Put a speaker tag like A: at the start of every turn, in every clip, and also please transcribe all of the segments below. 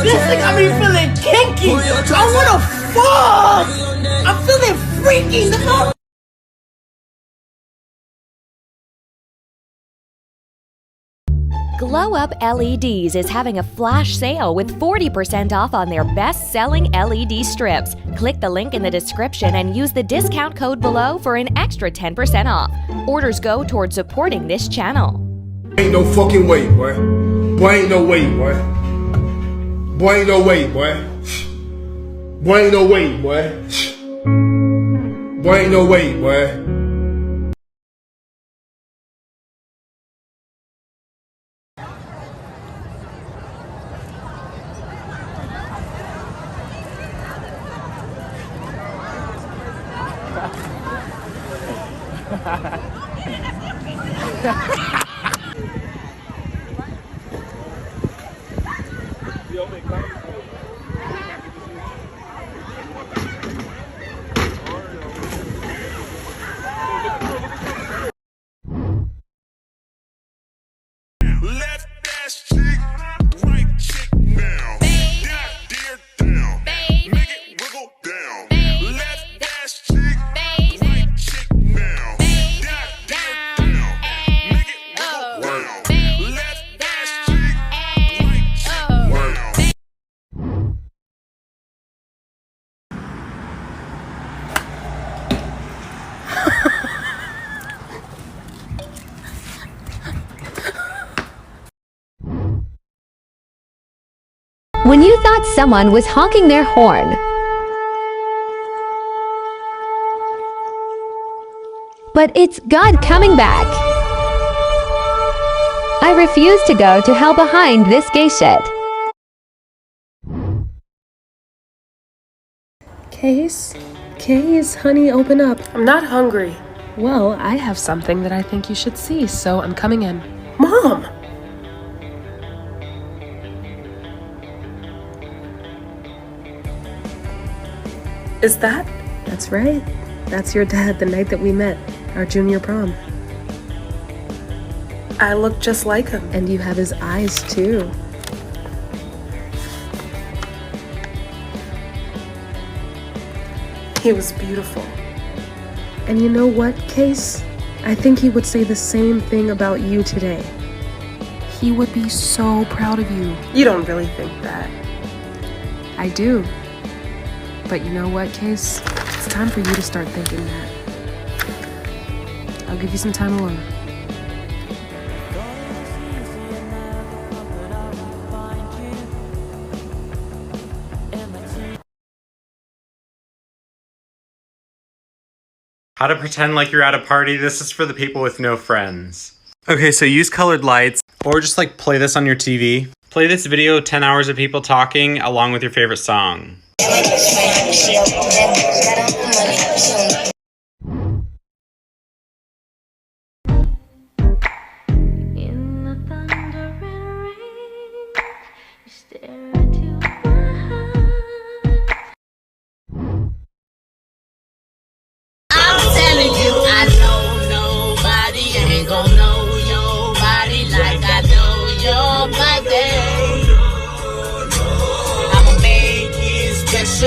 A: This thing got me feeling kinky. I wanna fuck. I'm feeling freaky. Look.
B: Glow Up LEDs is having a flash sale with 40% off on their best-selling LED strips. Click the link in the description and use the discount code below for an extra 10% off. Orders go towards supporting this channel.
C: Ain't no fucking way, boy. Boy, ain't no way, boy. Boy, ain't no way, boy. Boy, ain't no way, boy. Boy, ain't no way, boy.
D: Left ass chick, right chick now. That dear down, make it wiggle down. Left ass chick, right chick now. That dear down, make it wiggle down. Left ass chick, right chick now.
E: When you thought someone was honking their horn, but it's God coming back. I refuse to go to hell behind this gay shit.
F: Case, honey, open up.
G: I'm not hungry.
F: Well, I have something that I think you should see, so I'm coming in.
G: Mom! Is that?
F: That's right. That's your dad the night that we met, our junior prom.
G: I look just like him.
F: And you have his eyes, too.
G: He was beautiful.
F: And you know what, Case? I think he would say the same thing about you today. He would be so proud of you.
G: You don't really think that.
F: I do. But you know what, Case? It's time for you to start thinking that. I'll give you some time alone.
H: How to pretend like you're at a party. This is for the people with no friends. Okay, so use colored lights, or just like play this on your TV. Play this video, 10 hours of people talking, along with your favorite song.
A: A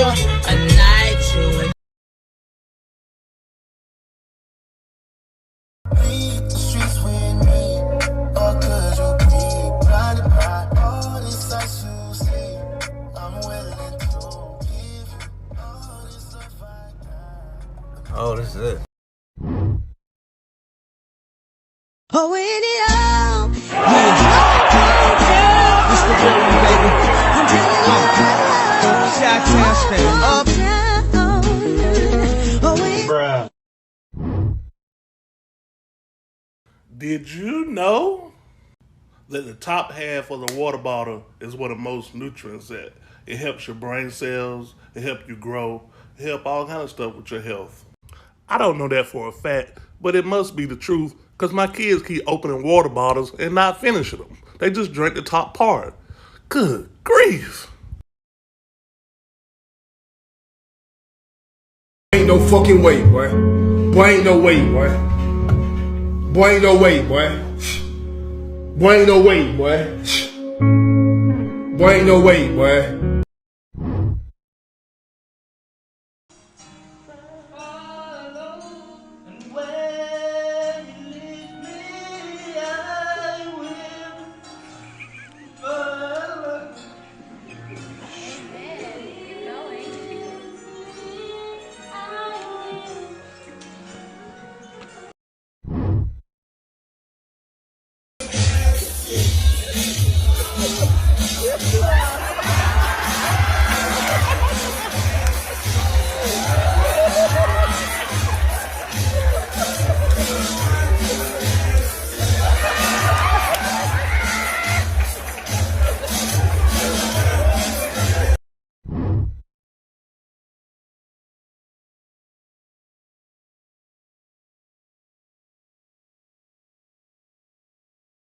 A: night to beat the streets with me, or could you be blinded by all this sights you see? I'm willing to give you all this stuff I got. Oh, this is it.
I: Oh, in it all. Yeah. It's the building, baby. Chi-Town stand up.
C: Bruh. Did you know that the top half of the water bottle is where the most nutrients at? It helps your brain cells, it helps you grow, it helps all kind of stuff with your health. I don't know that for a fact, but it must be the truth because my kids keep opening water bottles and not finishing them. They just drink the top part. Good grief. Ain't no fucking way, boy. Boy, ain't no way, boy. Boy, ain't no way, boy. Boy, ain't no way, boy.
J: Boy, ain't no way, boy.